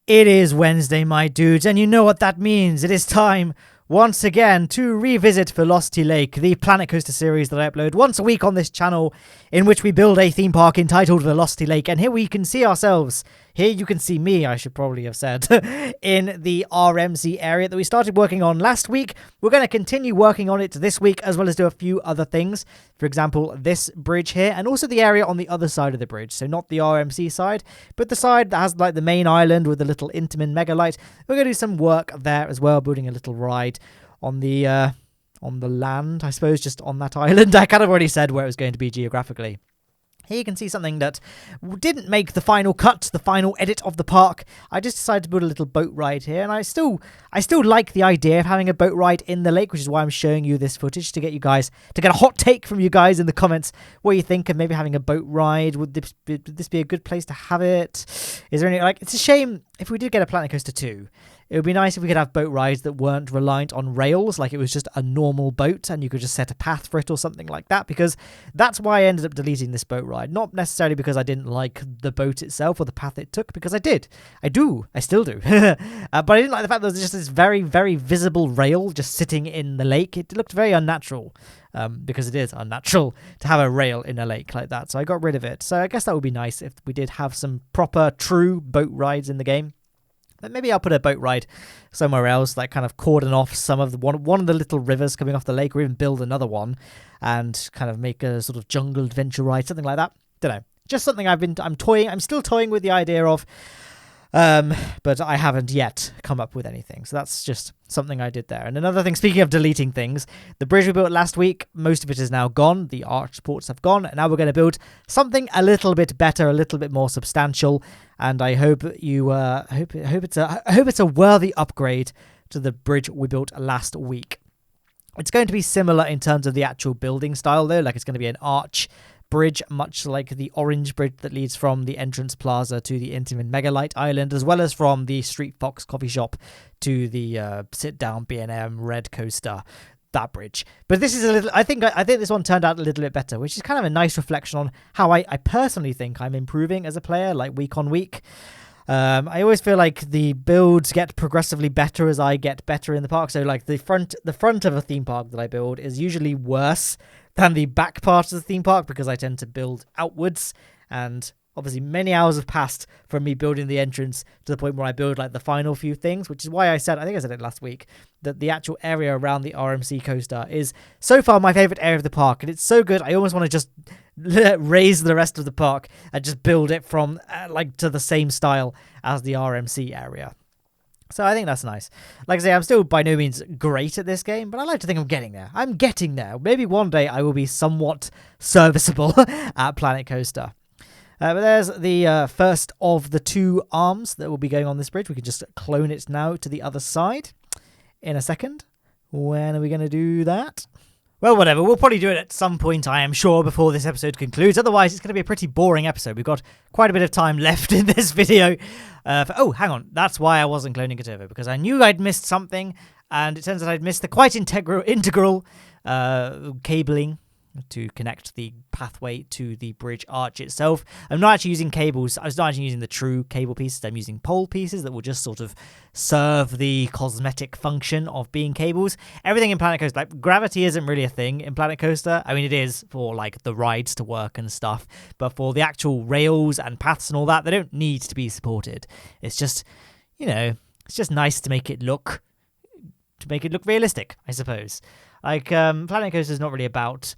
It is Wednesday, my dudes, and you know what that means. It is time, once again, to revisit Velocity Lake, the Planet Coaster series that I upload once a week on this channel, in which we build a theme park entitled Velocity Lake. And here we can see ourselves, here you can see me, I should probably have said, in the RMC area that we started working on last week. We're going to continue working on it this week, as well as do a few other things. For example, this bridge here, and also the area on the other side of the bridge. So not the RMC side, but the side that has like the main island with the little Intamin megalite. We're going to do some work there as well, building a little ride on the land, I suppose, just on that island. I kind of already said where it was going to be geographically. Here you can see something that didn't make the final cut, the final edit of the park. I just decided to build a little boat ride here, and I still like the idea of having a boat ride in the lake, which is why I'm showing you this footage to get a hot take from you guys in the comments. What you think of maybe having a boat ride? Would this be a good place to have it? Is there any, it's a shame if we did get a Planet Coaster 2. It would be nice if we could have boat rides that weren't reliant on rails, like it was just a normal boat and you could just set a path for it or something like that, because that's why I ended up deleting this boat ride. Not necessarily because I didn't like the boat itself or the path it took, because I did. I still do. But I didn't like the fact that there was just this very, very visible rail just sitting in the lake. It looked very unnatural, because it is unnatural to have a rail in a lake like that, so I got rid of it. So I guess that would be nice if we did have some proper, true boat rides in the game. But maybe I'll put a boat ride somewhere else, like kind of cordon off some of one of the little rivers coming off the lake, or even build another one and kind of make a sort of jungle adventure ride, something like that. Don't know. Just something I'm still toying with the idea of, but I haven't yet come up with anything. So that's just something I did there. And another thing, speaking of deleting things, the bridge we built last week, most of it is now gone. The arch supports have gone. And now we're going to build something a little bit better, a little bit more substantial. And I hope it's a worthy upgrade to the bridge we built last week. It's going to be similar in terms of the actual building style, though. Like, it's going to be an arch bridge, much like the orange bridge that leads from the entrance plaza to the Intamin Megalite Island, as well as from the Street Fox coffee shop to the sit-down B&M red coaster. That bridge. But this is a little, I think this one turned out a little bit better, which is kind of a nice reflection on how I personally think I'm improving as a player, like week on week. I always feel like the builds get progressively better as I get better in the park. So like the front of a theme park that I build is usually worse than the back part of the theme park, because I tend to build outwards, and obviously many hours have passed from me building the entrance to the point where I build like the final few things, which is why I said it last week, that the actual area around the RMC coaster is so far my favorite area of the park, and it's so good I almost want to just raise the rest of the park and just build it from to the same style as the RMC area. So I think that's nice. Like I say, I'm still by no means great at this game, but I like to think I'm getting there. I'm getting there. Maybe one day I will be somewhat serviceable at Planet Coaster. But there's the first of the two arms that will be going on this bridge. We can just clone it now to the other side in a second. When are we going to do that? Well, whatever. We'll probably do it at some point, I am sure, before this episode concludes. Otherwise, it's going to be a pretty boring episode. We've got quite a bit of time left in this video. Oh, hang on. That's why I wasn't cloning it over, because I knew I'd missed something, and it turns out I'd missed the quite integral cabling to connect the pathway to the bridge arch itself. I'm not actually using cables. I was not actually using the true cable pieces. I'm using pole pieces that will just sort of serve the cosmetic function of being cables. Everything in Planet Coaster, like gravity isn't really a thing in Planet Coaster. I mean, it is for like the rides to work and stuff, but for the actual rails and paths and all that, they don't need to be supported. It's just, it's just nice to make it look realistic, I suppose. Like, Planet Coaster is not really about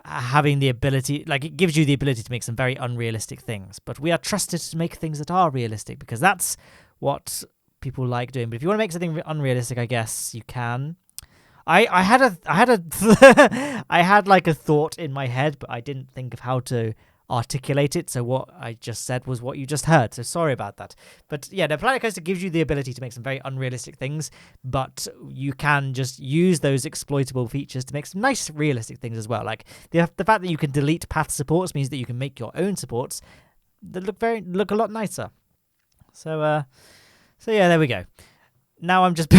having the ability, like, it gives you the ability to make some very unrealistic things, but we are trusted to make things that are realistic, because that's what people like doing. But if you want to make something unrealistic, I guess you can. I had like a thought in my head, but I didn't think of how to articulate it, so what I just said was what you just heard, so sorry about that. But yeah, the Planet Coaster gives you the ability to make some very unrealistic things, but you can just use those exploitable features to make some nice realistic things as well. Like the fact that you can delete path supports means that you can make your own supports that look a lot nicer. So yeah, there we go. Now I'm just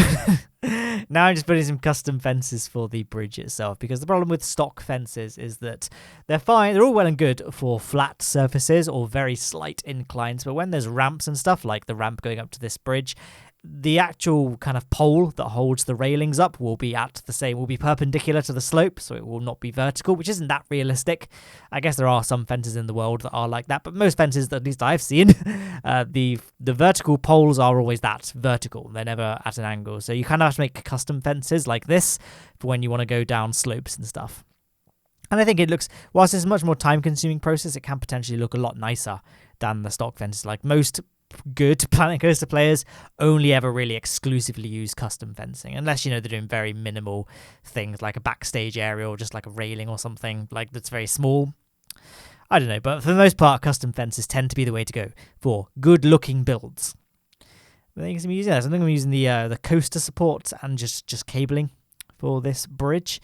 Now I'm just putting some custom fences for the bridge itself, because the problem with stock fences is that they're fine, they're all well and good for flat surfaces or very slight inclines, but when there's ramps and stuff, like the ramp going up to this bridge, the actual kind of pole that holds the railings up will be perpendicular to the slope, so it will not be vertical, which isn't that realistic. I guess there are some fences in the world that are like that, but most fences that at least I've seen, the vertical poles are always that vertical. They're never at an angle, so you kind of have to make custom fences like this for when you want to go down slopes and stuff. And I think it looks, whilst it's a much more time-consuming process, it can potentially look a lot nicer than the stock fences. Like most good Planet Coaster players only ever really exclusively use custom fencing, unless they're doing very minimal things like a backstage area or just like a railing or something like that's very small. I don't know, but for the most part, custom fences tend to be the way to go for good looking builds. I think I'm using that. I think I'm using the coaster support and just cabling for this bridge.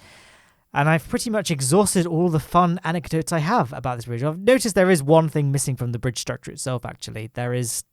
And I've pretty much exhausted all the fun anecdotes I have about this bridge. I've noticed there is one thing missing from the bridge structure itself, actually.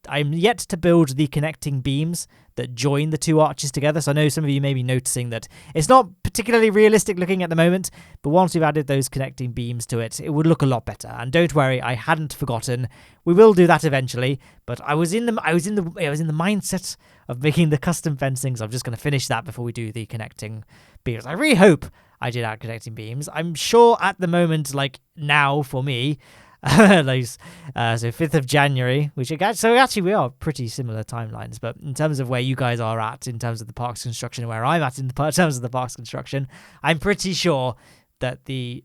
I'm yet to build the connecting beams that join the two arches together. So I know some of you may be noticing that it's not particularly realistic looking at the moment, but once we've added those connecting beams to it, it would look a lot better. And don't worry, I hadn't forgotten. We will do that eventually, but I was in the mindset of making the custom fencing, so I'm just going to finish that before we do the connecting beams. I really hope I did add connecting beams. I'm sure at the moment, like now for me, so 5th of January, so actually we are pretty similar timelines, but in terms of where you guys are at in terms of the park's construction and where I'm at in terms of the park's construction, I'm pretty sure that the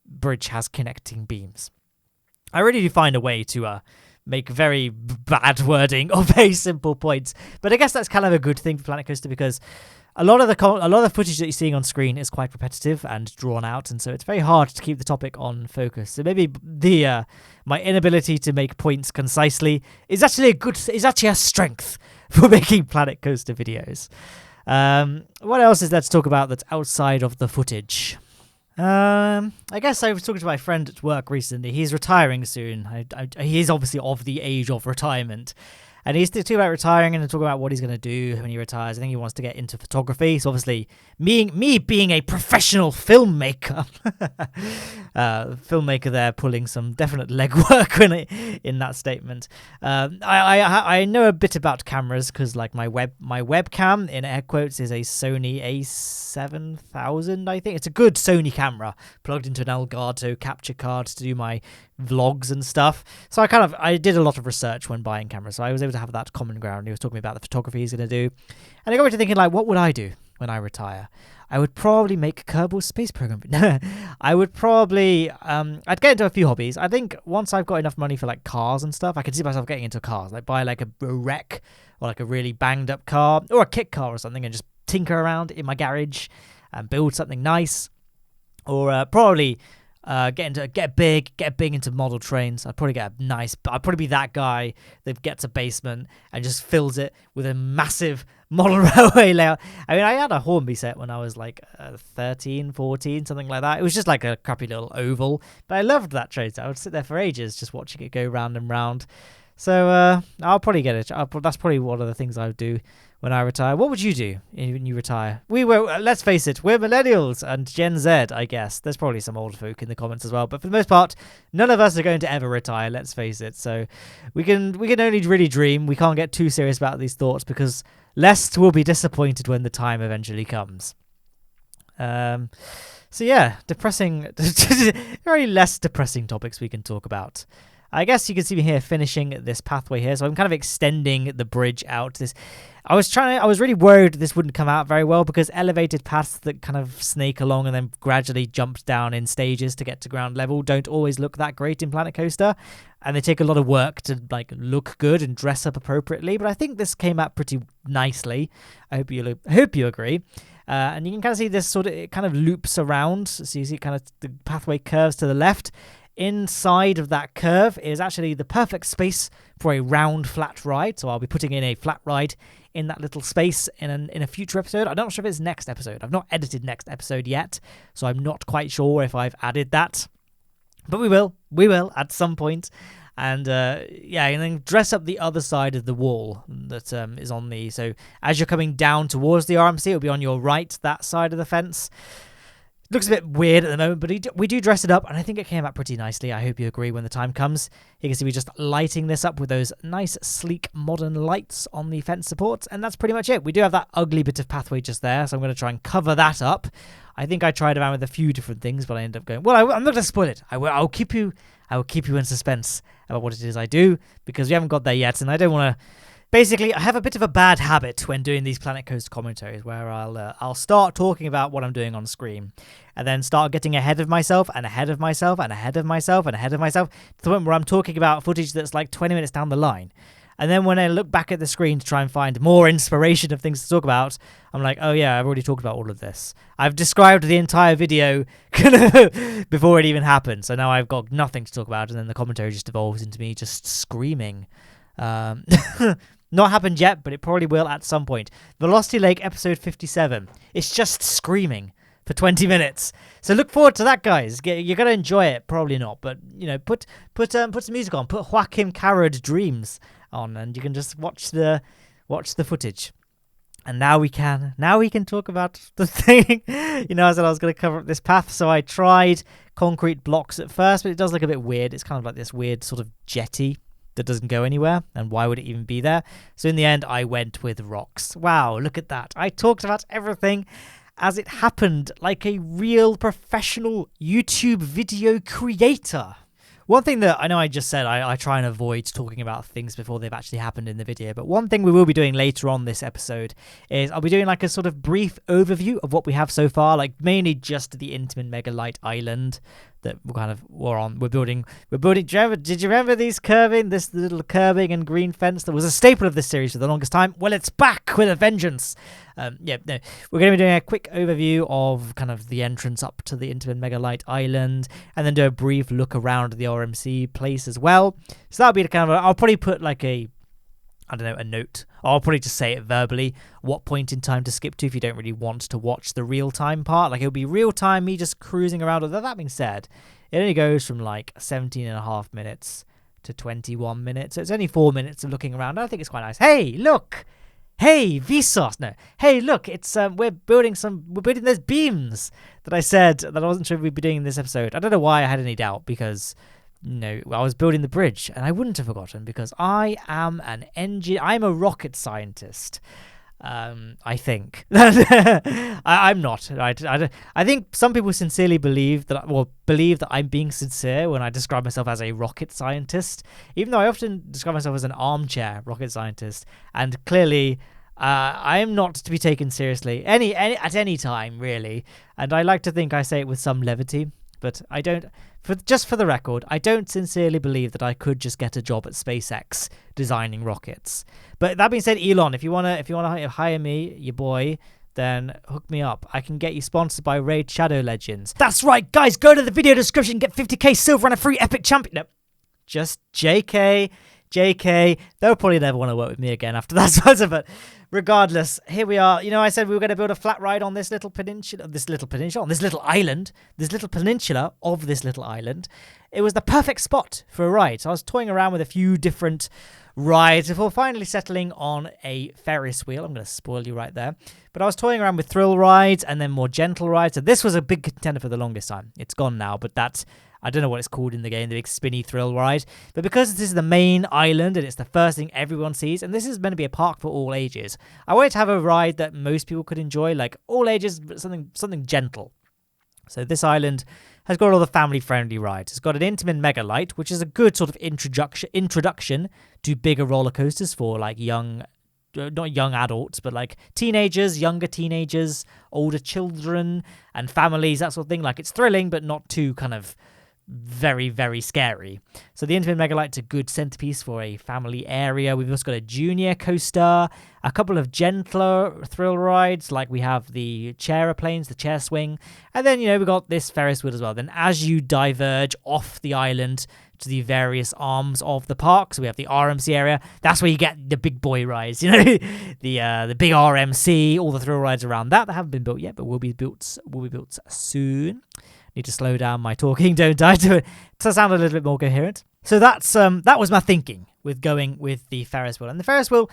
bridge has connecting beams. I really do find a way to make very bad wording or very simple points, but I guess that's kind of a good thing for Planet Coaster, because a lot of the footage that you're seeing on screen is quite repetitive and drawn out, and so it's very hard to keep the topic on focus. So maybe my inability to make points concisely is actually a strength for making Planet Coaster videos. What else is there to talk about that's outside of the footage? I guess I was talking to my friend at work recently. He's retiring soon. He's obviously of the age of retirement. And he's talking about retiring and talking about what he's going to do when he retires. I think he wants to get into photography. So obviously, me being a professional filmmaker, there pulling some definite legwork in that statement. I know a bit about cameras because like my webcam in air quotes is a Sony A7000. I think it's a good Sony camera plugged into an Elgato capture card to do my vlogs and stuff. So I did a lot of research when buying cameras, so I was able to have that common ground. He was talking about the photography he's going to do, and I got me to thinking, like, what would I do when I retire? I would probably make Kerbal Space Program. I would probably I'd get into a few hobbies. I think once I've got enough money for like cars and stuff, I can see myself getting into cars, like buy like a wreck or like a really banged up car or a kit car or something and just tinker around in my garage and build something nice. Or probably get big into model trains. I'd probably be that guy that gets a basement and just fills it with a massive model railway layout. I mean, I had a Hornby set when I was like 13, 14, something like that. It was just like a crappy little oval, but I loved that train set. I would sit there for ages just watching it go round and round. So I'll probably get it. That's probably one of the things I would do when I retire. What would you do when you retire? Let's face it, we're millennials and Gen Z, I guess. There's probably some old folk in the comments as well, but for the most part, none of us are going to ever retire, let's face it. So we can only really dream. We can't get too serious about these thoughts because Lest will be disappointed when the time eventually comes. So yeah, depressing, very less depressing topics we can talk about. I guess you can see me here finishing this pathway here. So I'm kind of extending the bridge out. I was really worried this wouldn't come out very well because elevated paths that kind of snake along and then gradually jump down in stages to get to ground level don't always look that great in Planet Coaster. And they take a lot of work to like look good and dress up appropriately. But I think this came out pretty nicely. I hope you agree. And you can kind of see this it kind of loops around. So you see kind of the pathway curves to the left. Inside of that curve is actually the perfect space for a round flat ride. So I'll be putting in a flat ride in that little space in a future episode. I'm not sure if it's next episode. I've not edited next episode yet, so I'm not quite sure if I've added that. But we will at some point. And and then dress up the other side of the wall that is on the. So as you're coming down towards the RMC, it'll be on your right, that side of the fence. Looks a bit weird at the moment, but we do dress it up, and I think it came out pretty nicely. I hope you agree when the time comes. You can see we're just lighting this up with those nice, sleek, modern lights on the fence supports, and that's pretty much it. We do have that ugly bit of pathway just there, so I'm going to try and cover that up. I think I tried around with a few different things, but I ended up going, well, I'm not going to spoil it. I will keep you in suspense about what it is I do, because we haven't got there yet, and I don't want to. Basically, I have a bit of a bad habit when doing these Planet Coaster commentaries where I'll start talking about what I'm doing on screen and then start getting ahead of myself and ahead of myself and ahead of myself and ahead of myself to the point where I'm talking about footage that's like 20 minutes down the line. And then when I look back at the screen to try and find more inspiration of things to talk about, I'm like, oh yeah, I've already talked about all of this. I've described the entire video before it even happened. So now I've got nothing to talk about, and then the commentary just evolves into me just screaming. Not happened yet, but it probably will at some point. Velocity Lake episode 57. It's just screaming for 20 minutes. So look forward to that, guys. You're going to enjoy it. Probably not, but put some music on. Put Joachim Carrad Dreams on, and you can just watch the footage. And now we can talk about the thing. I said I was going to cover up this path, so I tried concrete blocks at first, but it does look a bit weird. It's kind of like this weird sort of jetty that doesn't go anywhere, and why would it even be there? So in the end, I went with rocks. Wow, look at that. I talked about everything as it happened, like a real professional YouTube video creator. One thing that I know I just said, I try and avoid talking about things before they've actually happened in the video, but one thing we will be doing later on this episode is I'll be doing like a sort of brief overview of what we have so far, like mainly just the Intamin Megalite Island that we're building. Did you remember this little curving and green fence that was a staple of this series for the longest time? Well, it's back with a vengeance. We're going to be doing a quick overview of kind of the entrance up to the Intamin Megalite Island, and then do a brief look around the RMC place as well. So that'll be the kind of, I'll probably put like a note. I'll probably just say it verbally, what point in time to skip to if you don't really want to watch the real-time part. Like, it'll be real-time, me just cruising around. Although that being said, it only goes from like 17 and a half minutes to 21 minutes. So it's only 4 minutes of looking around. I think it's quite nice. Hey, look! Hey, Vsauce! No. Hey, look, it's we're building those beams that I said that I wasn't sure we'd be doing in this episode. I don't know why I had any doubt, because I was building the bridge, and I wouldn't have forgotten, because I am I'm a rocket scientist. I think. I'm not. I think some people sincerely believe that I'm being sincere when I describe myself as a rocket scientist, even though I often describe myself as an armchair rocket scientist, and clearly I am not to be taken seriously at any time, really, and I like to think I say it with some levity. But I don't, for the record, I don't sincerely believe that I could just get a job at SpaceX designing rockets. But that being said, Elon, if you wanna hire me, your boy, then hook me up. I can get you sponsored by Raid Shadow Legends. That's right, guys, go to the video description, get 50k silver and a free epic champion. No, just JK. They'll probably never want to work with me again after that. But regardless, here we are. I said we were going to build a flat ride on this little peninsula, on this little island. It was the perfect spot for a ride. So I was toying around with a few different rides before finally settling on a Ferris wheel. I'm going to spoil you right there. But I was toying around with thrill rides and then more gentle rides. So this was a big contender for the longest time. It's gone now, but I don't know what it's called in the game, the big spinny thrill ride. But because this is the main island and it's the first thing everyone sees, and this is meant to be a park for all ages, I wanted to have a ride that most people could enjoy, like all ages, but something gentle. So this island has got all the family-friendly rides. It's got an Intamin Megalite, which is a good sort of introduction to bigger roller coasters for like not young adults, but like teenagers, younger teenagers, older children, and families, that sort of thing. Like, it's thrilling, but not too kind of very, very scary. So the Intamin Megalite's a good centerpiece for a family area. We've also got a junior coaster, a couple of gentler thrill rides, like we have the chairplanes, the chair swing, and then, we've got this Ferris wheel as well. Then as you diverge off the island to the various arms of the park, so we have the RMC area, that's where you get the big boy rides, the big RMC, all the thrill rides around that haven't been built yet, but will be built soon. Need to slow down my talking, don't I? To sound a little bit more coherent. So that was my thinking with going with the Ferris wheel. And the Ferris wheel,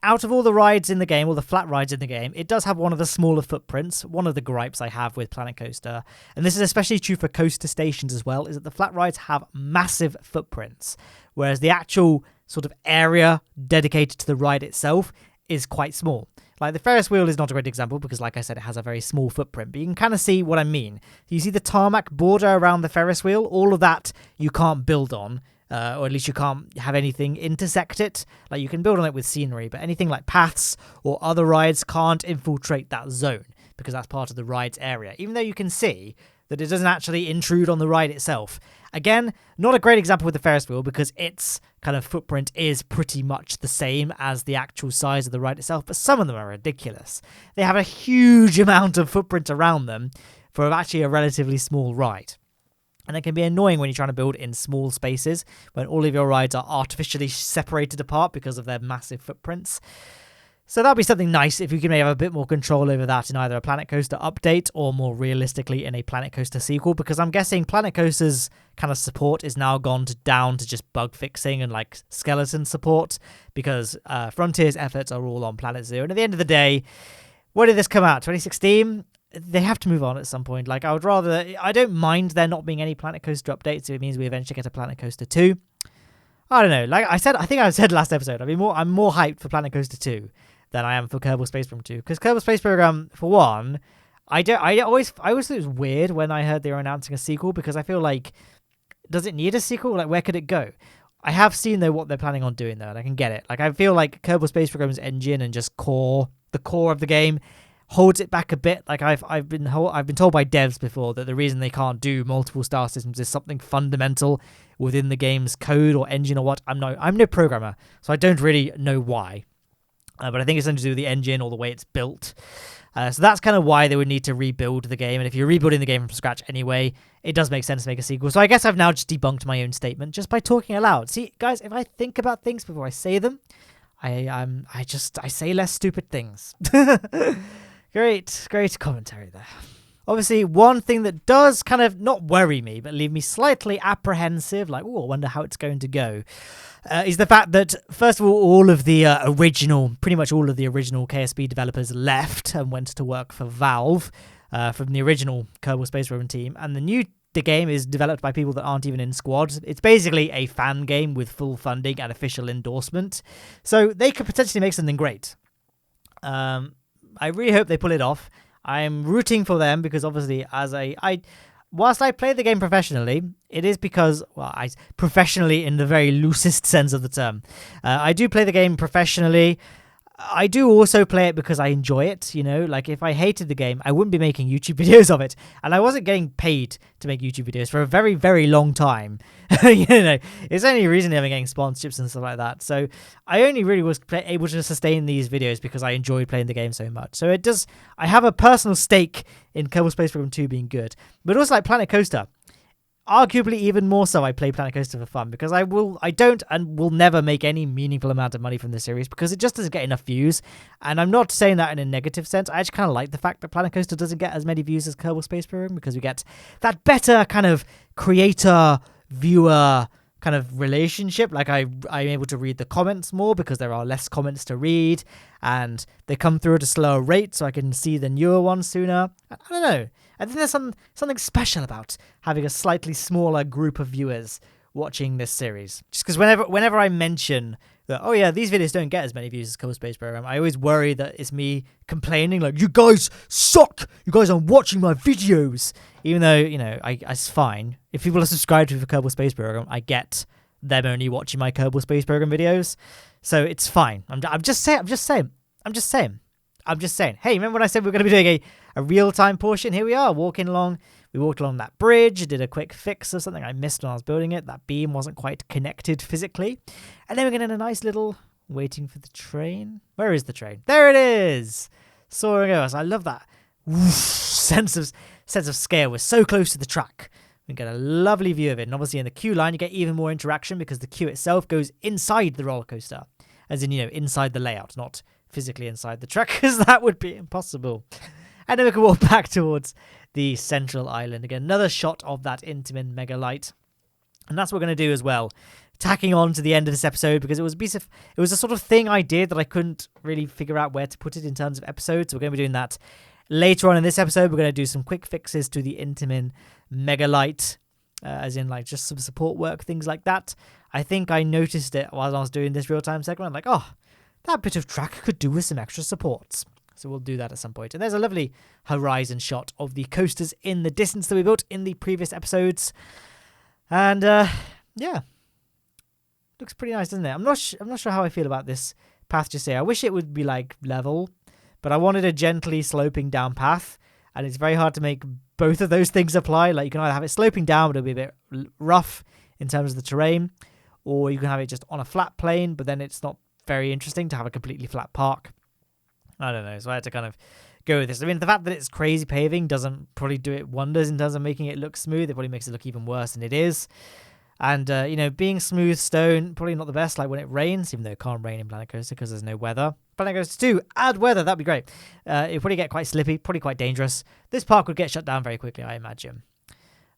out of all the rides in the game, all the flat rides in the game, it does have one of the smaller footprints. One of the gripes I have with Planet Coaster, and this is especially true for coaster stations as well, is that the flat rides have massive footprints, whereas the actual sort of area dedicated to the ride itself is quite small. Like the Ferris wheel is not a great example because, like I said, it has a very small footprint, but you can kind of see what I mean. You see the tarmac border around the Ferris wheel? All of that you can't build on, or at least you can't have anything intersect it. Like you can build on it with scenery, but anything like paths or other rides can't infiltrate that zone because that's part of the ride's area, even though you can see that it doesn't actually intrude on the ride itself. Again, not a great example with the Ferris wheel because its kind of footprint is pretty much the same as the actual size of the ride itself, but some of them are ridiculous. They have a huge amount of footprint around them for actually a relatively small ride. And it can be annoying when you're trying to build in small spaces, when all of your rides are artificially separated apart because of their massive footprints. So that'll be something nice if you can maybe have a bit more control over that in either a Planet Coaster update or more realistically in a Planet Coaster sequel, because I'm guessing Planet Coaster's kind of support is now gone down to just bug fixing and like skeleton support, because Frontier's efforts are all on Planet Zoo. And at the end of the day, when did this come out? 2016? They have to move on at some point. Like I don't mind there not being any Planet Coaster updates if it means we eventually get a Planet Coaster 2. I don't know. Like I think I said last episode, I'm more hyped for Planet Coaster 2 than I am for Kerbal Space Program 2. Because Kerbal Space Program, for one, I always thought it was weird when I heard they were announcing a sequel, because I feel like, does it need a sequel? Like, where could it go? I have seen though what they're planning on doing though, and I can get it. Like, I feel like Kerbal Space Program's engine and just the core of the game holds it back a bit. Like I've been told by devs before that the reason they can't do multiple star systems is something fundamental within the game's code or engine or what. I'm no programmer, so I don't really know why. But I think it's something to do with the engine or the way it's built. So that's kind of why they would need to rebuild the game. And if you're rebuilding the game from scratch anyway, it does make sense to make a sequel. So I guess I've now just debunked my own statement just by talking aloud. See, guys, if I think about things before I say them, I say less stupid things. Great commentary there. Obviously, one thing that does kind of not worry me, but leave me slightly apprehensive, like, oh, I wonder how it's going to go, is the fact that, first of all of the pretty much all of the original KSP developers left and went to work for Valve from the original Kerbal Space Program team, and the game is developed by people that aren't even in squads. It's basically a fan game with full funding and official endorsement, so they could potentially make something great. I really hope they pull it off. I'm rooting for them because obviously whilst I play the game professionally, it is because, professionally in the very loosest sense of the term. I do play the game professionally. I do also play it because I enjoy it, you know? Like, if I hated the game, I wouldn't be making YouTube videos of it. And I wasn't getting paid to make YouTube videos for a very, very long time. You know, it's the only reason I'm getting sponsorships and stuff like that. So I only really was able to sustain these videos because I enjoyed playing the game so much. So I have a personal stake in Kerbal Space Program 2 being good. But also like Planet Coaster. Arguably even more so, I play Planet Coaster for fun because I don't and will never make any meaningful amount of money from the series because it just doesn't get enough views. And I'm not saying that in a negative sense. I just kind of like the fact that Planet Coaster doesn't get as many views as Kerbal Space Program because we get that better kind of creator-viewer kind of relationship. Like I'm able to read the comments more because there are less comments to read and they come through at a slower rate so I can see the newer ones sooner. I don't know. I think there's something special about having a slightly smaller group of viewers watching this series. Just because whenever I mention that, oh yeah, these videos don't get as many views as Kerbal Space Program, I always worry that it's me complaining, like, you guys suck! You guys aren't watching my videos! Even though, you know, it's fine. If people are subscribed to me for Kerbal Space Program, I get them only watching my Kerbal Space Program videos. So it's fine. I'm just saying. Hey, remember when I said we were going to be doing a real-time portion? Here we are, walking along. We walked along that bridge, did a quick fix of something I missed when I was building it. That beam wasn't quite connected physically. And then we're getting a nice little waiting for the train. Where is the train? There it is! Soaring over us. I love that sense of scale. We're so close to the track. We get a lovely view of it. And obviously in the queue line, you get even more interaction because the queue itself goes inside the roller coaster. As in, you know, inside the layout, not physically inside the track, because that would be impossible. And then we can walk back towards the central island. Again, another shot of that Intamin megalite. And that's what we're going to do as well. Tacking on to the end of this episode, because it was a sort of thing I did that I couldn't really figure out where to put it in terms of episodes. So we're going to be doing that later on in this episode. We're going to do some quick fixes to the Intamin Megalite, as in like just some support work, things like that. I think I noticed it while I was doing this real-time segment. I'm like, oh, that bit of track could do with some extra supports. So we'll do that at some point. And there's a lovely horizon shot of the coasters in the distance that we built in the previous episodes. And yeah, looks pretty nice, doesn't it? I'm not sure how I feel about this path just here. I wish it would be like level, but I wanted a gently sloping down path, and it's very hard to make both of those things apply. Like you can either have it sloping down, but it'll be a bit rough in terms of the terrain, or you can have it just on a flat plane, but then it's not very interesting to have a completely flat park. I don't know, so I had to kind of go with this. I mean, the fact that it's crazy paving doesn't probably do it wonders in terms of making it look smooth. It probably makes it look even worse than it is. And, being smooth stone, probably not the best, like when it rains, even though it can't rain in Planet Coaster because there's no weather. Planet Coaster 2, add weather, that'd be great. It'd probably get quite slippy, probably quite dangerous. This park would get shut down very quickly, I imagine.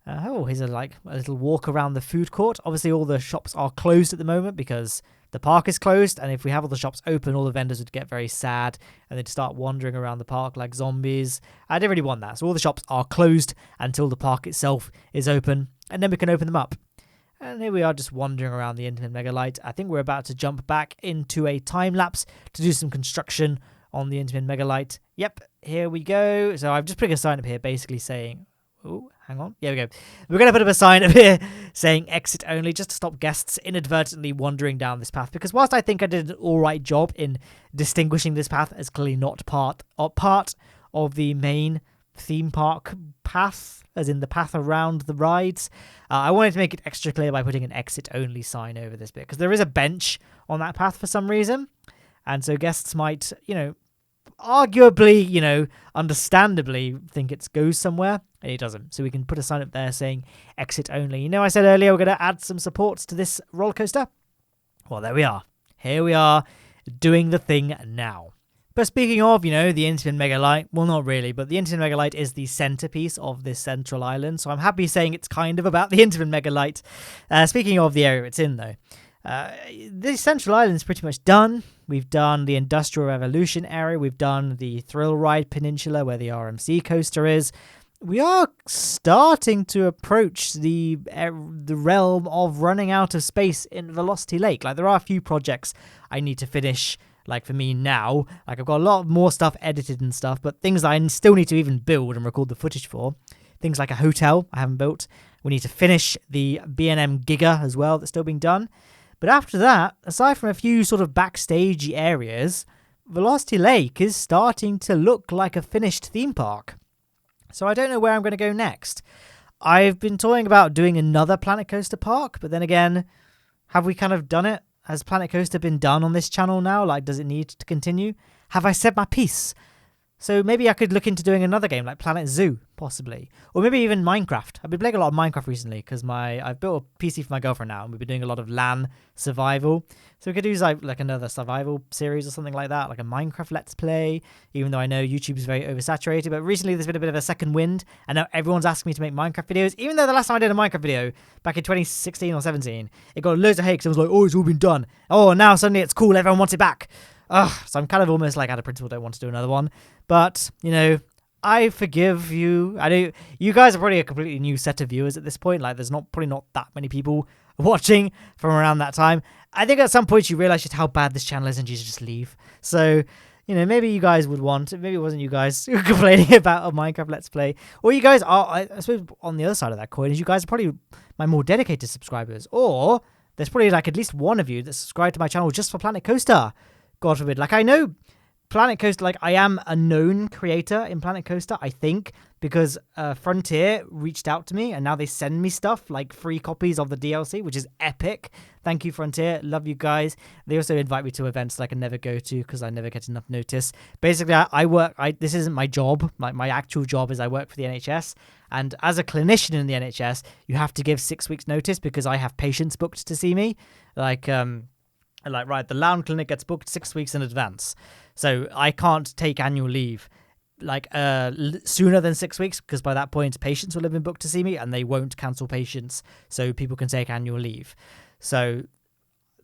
Here's a little walk around the food court. Obviously, all the shops are closed at the moment because the park is closed, and if we have all the shops open, all the vendors would get very sad, and they'd start wandering around the park like zombies. I didn't really want that, so all the shops are closed until the park itself is open, and then we can open them up. And here we are just wandering around the Intamin Megalite. I think we're about to jump back into a time-lapse to do some construction on the Intamin Megalite. Yep, here we go. So I've just put a sign up here basically saying... Oh, hang on. Here we go. We're going to put up a sign up here saying exit only, just to stop guests inadvertently wandering down this path. Because whilst I think I did an alright job in distinguishing this path as clearly not part of the main theme park path, as in the path around the rides, I wanted to make it extra clear by putting an exit only sign over this bit. Because there is a bench on that path for some reason. And so guests might, arguably, understandably think it goes somewhere, and it doesn't. So we can put a sign up there saying exit only. I said earlier we're going to add some supports to this roller coaster. Well, there we are. Here we are doing the thing now. But speaking of, the Intamin Megalite, well, not really, but the Intamin Megalite is the centerpiece of this central island, so I'm happy saying it's kind of about the Intamin Megalite. Speaking of the area it's in, though, this central island is pretty much done. We've done the Industrial Revolution area. We've done the Thrill Ride Peninsula where the RMC coaster is. We are starting to approach the realm of running out of space in Velocity Lake. Like, there are a few projects I need to finish, like for me now. Like, I've got a lot more stuff edited and stuff, but things that I still need to even build and record the footage for. Things like a hotel I haven't built. We need to finish the B&M Giga as well that's still being done. But after that, aside from a few sort of backstage areas, Velocity Lake is starting to look like a finished theme park. So I don't know where I'm going to go next. I've been toying about doing another Planet Coaster park, but then again, have we kind of done it? Has Planet Coaster been done on this channel now? Like, does it need to continue? Have I said my piece? So maybe I could look into doing another game like Planet Zoo, possibly. Or maybe even Minecraft. I've been playing a lot of Minecraft recently because I've built a PC for my girlfriend now, and we've been doing a lot of LAN survival. So we could do like another survival series or something like that, like a Minecraft Let's Play, even though I know YouTube is very oversaturated. But recently there's been a bit of a second wind, and now everyone's asking me to make Minecraft videos, even though the last time I did a Minecraft video, back in 2016 or 17, it got loads of hate because it was like, oh, it's all been done. Oh, now suddenly it's cool, everyone wants it back. So I'm kind of almost like out of principle don't want to do another one. But, I forgive you. I know you guys are probably a completely new set of viewers at this point. Like, there's probably not that many people watching from around that time. I think at some point you realize just how bad this channel is and you just leave. So, maybe you guys would want, maybe it wasn't you guys complaining about a Minecraft Let's Play. Or you guys are, I suppose on the other side of that coin is you guys are probably my more dedicated subscribers. Or there's probably like at least one of you that subscribed to my channel just for Planet Coaster. God forbid. Like, I know Planet Coaster, like, I am a known creator in Planet Coaster, I think, because Frontier reached out to me, and now they send me stuff, like free copies of the DLC, which is epic. Thank you, Frontier. Love you guys. They also invite me to events that I can never go to because I never get enough notice. Basically, this isn't my job. Like, my actual job is I work for the NHS, and as a clinician in the NHS, you have to give 6 weeks notice because I have patients booked to see me. Right, the Lowne clinic gets booked 6 weeks in advance. So I can't take annual leave sooner than 6 weeks, because by that point patients will have been booked to see me and they won't cancel patients, so people can take annual leave. So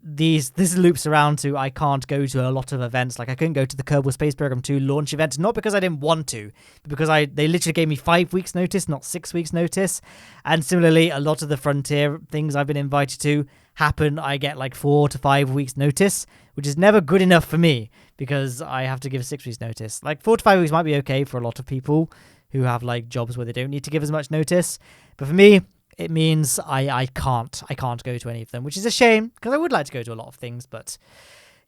this loops around to I can't go to a lot of events. Like I couldn't go to the Kerbal Space Program 2 launch event, not because I didn't want to, but because they literally gave me 5 weeks notice, not 6 weeks notice. And similarly, a lot of the Frontier things I've been invited to happen, I get like 4 to 5 weeks notice, which is never good enough for me because I have to give 6 weeks notice. Like 4 to 5 weeks might be okay for a lot of people who have like jobs where they don't need to give as much notice, but for me it means I can't go to any of them, which is a shame because I would like to go to a lot of things, but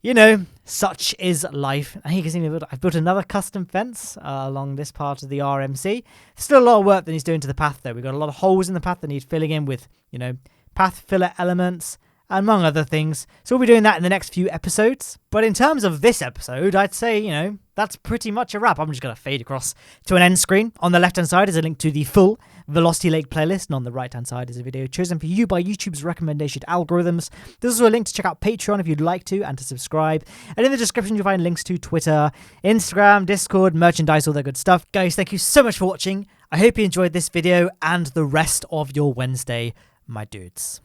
you know, such is life. And you can see I've built another custom fence along this part of the RMC. Still a lot of work that needs doing to the path though. We've got a lot of holes in the path that need filling in with, you know, path filler elements, among other things. So we'll be doing that in the next few episodes. But in terms of this episode, I'd say, you know, that's pretty much a wrap. I'm just going to fade across to an end screen. On the left-hand side is a link to the full Velocity Lake playlist, and on the right-hand side is a video chosen for you by YouTube's recommendation algorithms. There's also a link to check out Patreon if you'd like to, and to subscribe. And in the description, you'll find links to Twitter, Instagram, Discord, merchandise, all that good stuff. Guys, thank you so much for watching. I hope you enjoyed this video and the rest of your Wednesday, my dudes.